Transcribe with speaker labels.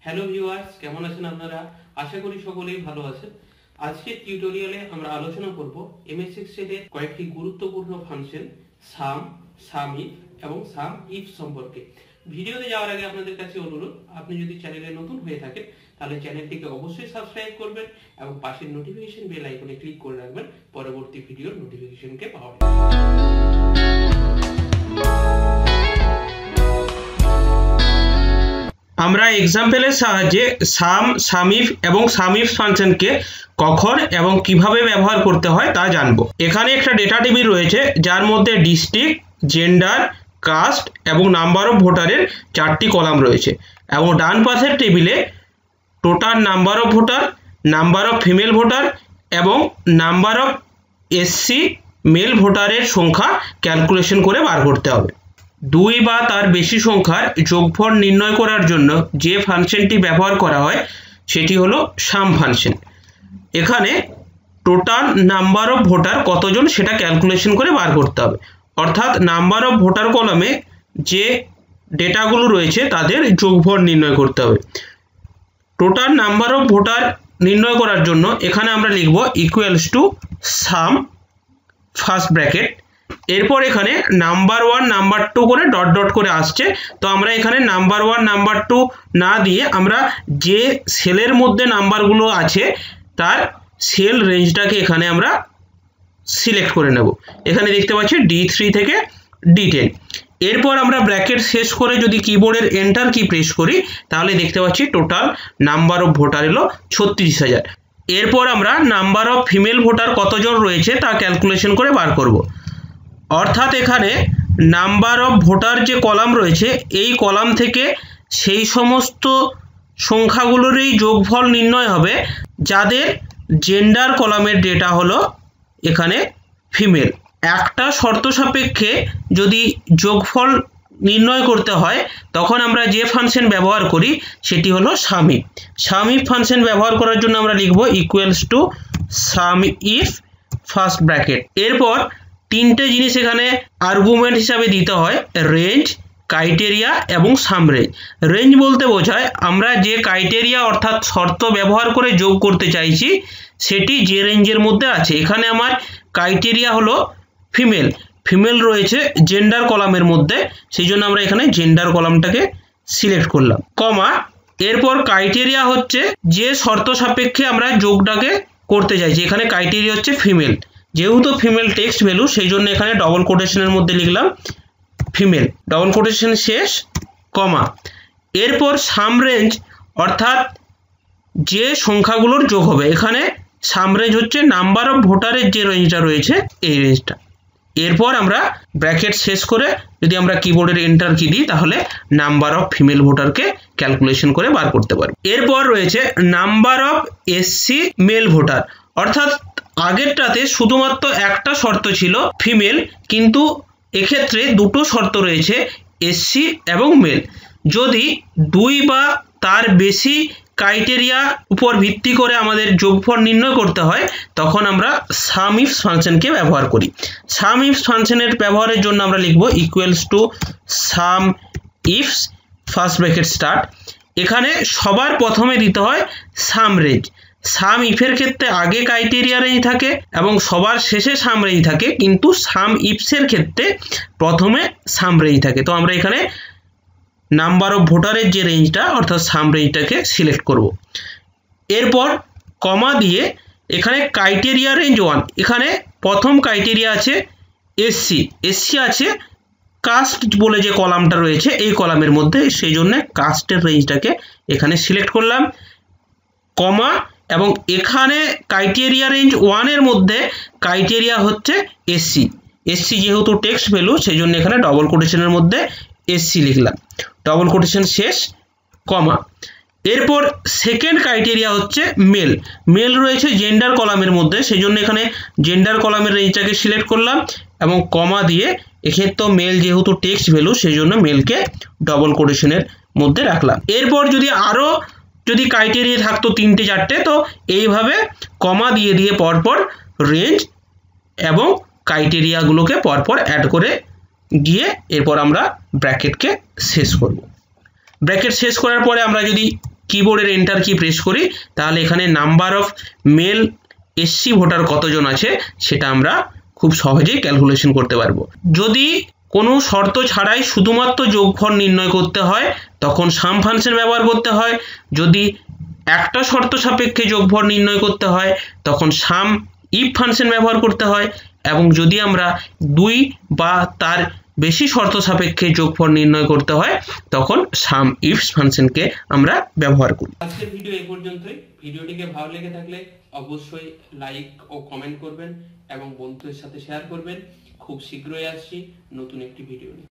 Speaker 1: Hello viewers, কেমন আছেন আপনারা? আশা করি সকলেই ভালো আছেন। আজকের টিউটোরিয়ালে আমরা আলোচনা করব এমএস এক্সেলের কয়েকটি গুরুত্বপূর্ণ ফাংশন সাম, সামইফ এবং সাম ইফ সম্পর্কে। ভিডিওতে যাওয়ার আগে আপনাদের কাছে অনুরোধ, আপনি যদি চ্যানেলে নতুন হয়ে থাকেন তাহলে চ্যানেলটিকে অবশ্যই সাবস্ক্রাইব করবেন এবং পাশের নোটিফিকেশন বেল আইকনে ক্লিক করে রাখবেন পরবর্তী ভিডিওর নোটিফিকেশনকে পাওয়ার জন্য। আমরা এক্সাম্পলের সাহায্যে সাম, সামইফ এবং সামইফ ফাংশনকে কখন এবং কিভাবে ব্যবহার করতে হয় তা জানব। এখানে একটা ডেটা টেবিল রয়েছে যার মধ্যে ডিস্ট্রিক্ট, জেন্ডার, কাস্ট এবং নাম্বার অফ ভোটারের 4টি কলাম রয়েছে এবং ডান পাশের টেবিলে total number of voter, number of female voter এবং নাম্বার অফ এসসি মেল ভোটারের সংখ্যা ক্যালকুলেশন করে বার করতে হবে। দুই বা তার বেশি সংখ্যার যোগফল নির্ণয় করার জন্য যে ফাংশনটি ব্যবহার করা হয় সেটি হলো সাম ফাংশন। এখানে টোটাল নাম্বার অফ ভোটার কতজন সেটা ক্যালকুলেশন করে বার করতে হবে, অর্থাৎ নাম্বার অফ ভোটার কলামে যে ডেটাগুলো রয়েছে তাদের যোগফল নির্ণয় করতে হবে। টোটাল নাম্বার অফ ভোটার নির্ণয় করার জন্য এখানে আমরা লিখব equals to some first bracket, এরপর এখানে নাম্বার 1 নাম্বার 2 করে ডট ডট করে আসছে, তো আমরা এখানে নাম্বার 1 নাম্বার 2 না দিয়ে আমরা যে সেলের মধ্যে নাম্বারগুলো আছে তার সেল রেঞ্জটাকে এখানে আমরা সিলেক্ট করে নেব। এখানে দেখতে পাচ্ছি D3 থেকে D10। এরপর আমরা ব্র্যাকেট শেষ করে যদি কিবোর্ডের এন্টার কি প্রেস করি তাহলে দেখতে পাচ্ছি টোটাল নাম্বার অফ ভোটার এলো 36,000। এরপর আমরা নাম্বার অফ ফিমেল ভোটার কতজন রয়েছে তা ক্যালকুলেশন করে বার করব। অর্থাৎ এখানে নাম্বার অফ ভোটার যে কলাম রয়েছে এই কলাম থেকে সেই সমস্ত সংখ্যাগুলোরই যোগফল নির্ণয় হবে যাদের জেন্ডার কলামের ডেটা হলো এখানে ফিমেল। একটা শর্ত সাপেক্ষে যদি যোগফল নির্ণয় করতে হয় তখন আমরা যে ফাংশন ব্যবহার করি সেটি হলো সামইফ। সামইফ ফাংশন ব্যবহার করার জন্য আমরা লিখব equals to SUMIF first bracket. এরপর তিনটে জিনিস এখানে আর্গুমেন্ট হিসাবে দিতে হয়, রেঞ্জ, ক্রাইটেরিয়া এবং সাম রেঞ্জ। রেঞ্জ বলতে বোঝায় আমরা যে ক্রাইটেরিয়া অর্থাৎ শর্ত ব্যবহার করে যোগ করতে চাইছি সেটি যে রেঞ্জের মধ্যে আছে। এখানে আমার ক্রাইটেরিয়া হলো ফিমেল, ফিমেল রয়েছে জেন্ডার কলামের মধ্যে, সেই জন্য আমরা এখানে জেন্ডার কলামটাকে সিলেক্ট করলাম, কমা। এরপর ক্রাইটেরিয়া হচ্ছে যে শর্ত সাপেক্ষে আমরা যোগটাকে করতে চাইছি, এখানে ক্রাইটেরিয়া হচ্ছে ফিমেল, যেহেতু ফিমেল টেক্সট ভ্যালু সেই জন্য এখানে ডবল কোটেশনের মধ্যে লিখলাম ফিমেল, ডবল কোটেশন শেষ, কমা। এরপর সাম রেঞ্জ অর্থাৎ যে সংখ্যাগুলোর যোগ হবে, এখানে সাম রেঞ্জ হচ্ছে নাম্বার অফ ভোটারের যে রেঞ্জটা রয়েছে এই রেঞ্জটা। এরপর আমরা ব্র্যাকেট শেষ করে যদি আমরা কিবোর্ডের এন্টার কি দিই তাহলে নাম্বার অফ ফিমেল ভোটারকে ক্যালকুলেশন করে বার করতে পারব। এরপর রয়েছে number of SC mail voter, অর্থাৎ আগেরটাতে শুধুমাত্র একটা শর্ত ছিল ফিমেল, কিন্তু এক্ষেত্রে দুটো শর্ত রয়েছে এসসি এবং মেল। যদি দুই বা তার বেশি ক্রাইটেরিয়া উপর ভিত্তি করে আমাদের যোগফল নির্ণয় করতে হয় তখন আমরা সামইফ ফাংশনকে ব্যবহার করি। সামইফ ফাংশনের ব্যবহারের জন্য আমরা লিখব equals to SUMIF first bracket start. এখানে সবার প্রথমে দিতে হয় সাম রেঞ্জ। সাম ইফের ক্ষেত্রে আগে ক্রাইটেরিয়া রেঞ্জ থাকে এবং সবার শেষে সাম রেঞ্জ থাকে, কিন্তু সাম ইফসের ক্ষেত্রে প্রথমে সাম রেঞ্জ থাকে। তো আমরা এখানে নাম্বার অফ ভোটারের যে রেঞ্জটা অর্থাৎ সাম রেঞ্জটাকে সিলেক্ট করব। এরপর কমা দিয়ে এখানে ক্রাইটেরিয়া রেঞ্জ 1, এখানে প্রথম ক্রাইটেরিয়া আছে এসসি, এসসি আছে কাস্ট বলে যে কলামটা রয়েছে এই কলামের মধ্যে, সেই জন্য কাস্টের রেঞ্জটাকে এখানে সিলেক্ট করলাম, কমা। এবং এখানে ক্রাইটেরিয়া রেঞ্জ 1 এর মধ্যে ক্রাইটেরিয়া হচ্ছে এসসি, এসসি যেহেতু টেক্সট ভ্যালু সেই জন্য এখানে ডবল কোটেশনের মধ্যে এসসি লিখলাম, ডবল কোটেশন শেষ, কমা। এরপর সেকেন্ড ক্রাইটেরিয়া হচ্ছে মেল, মেল রয়েছে জেন্ডার কলামের মধ্যে সেই জন্য এখানে জেন্ডার কলামের রেঞ্জটাকে সিলেক্ট করলাম এবং কমা দিয়ে এক্ষেত্রে মেল যেহেতু টেক্সট ভ্যালু সেই জন্য মেলকে ডবল কোটেশনের মধ্যে রাখলাম। এরপর যদি ক্রাইটেরিয়া থাকতো 3টে 4টে, তো এইভাবে কমা দিয়ে দিয়ে পরপর রেঞ্জ এবং ক্রাইটেরিয়াগুলোকে পরপর অ্যাড করে গিয়ে এরপর আমরা ব্র্যাকেটকে শেষ করব। ব্র্যাকেট শেষ করার পরে আমরা যদি কিবোর্ডের এন্টার কি প্রেস করি তাহলে এখানে number of male SC voter কতজন আছে সেটা আমরা খুব সহজেই ক্যালকুলেশন করতে পারবো। যদি কোনো শর্ত ছাড়াই শুধুমাত্র যোগফল নির্ণয় করতে হয় তখন সাম ফাংশন ব্যবহার করতে হয়। যদি একটা শর্ত সাপেক্ষে যোগফল নির্ণয় করতে হয় তখন সাম ইফ ফাংশন ব্যবহার করতে হয়, এবং যদি আমরা দুই বা তার বেশি শর্ত সাপেক্ষে যোগফল নির্ণয় করতে হয় তখন সাম ইফ ফাংশনকে আমরা ব্যবহার করি। আজকের ভিডিও এই পর্যন্তই। ভিডিওটিকে ভালো লেগে থাকলে অবশ্যই লাইক ও কমেন্ট করবেন এবং বন্ধুদের সাথে শেয়ার করবেন। খুব শীঘ্রই আসছি নতুন একটি ভিডিও নিয়ে।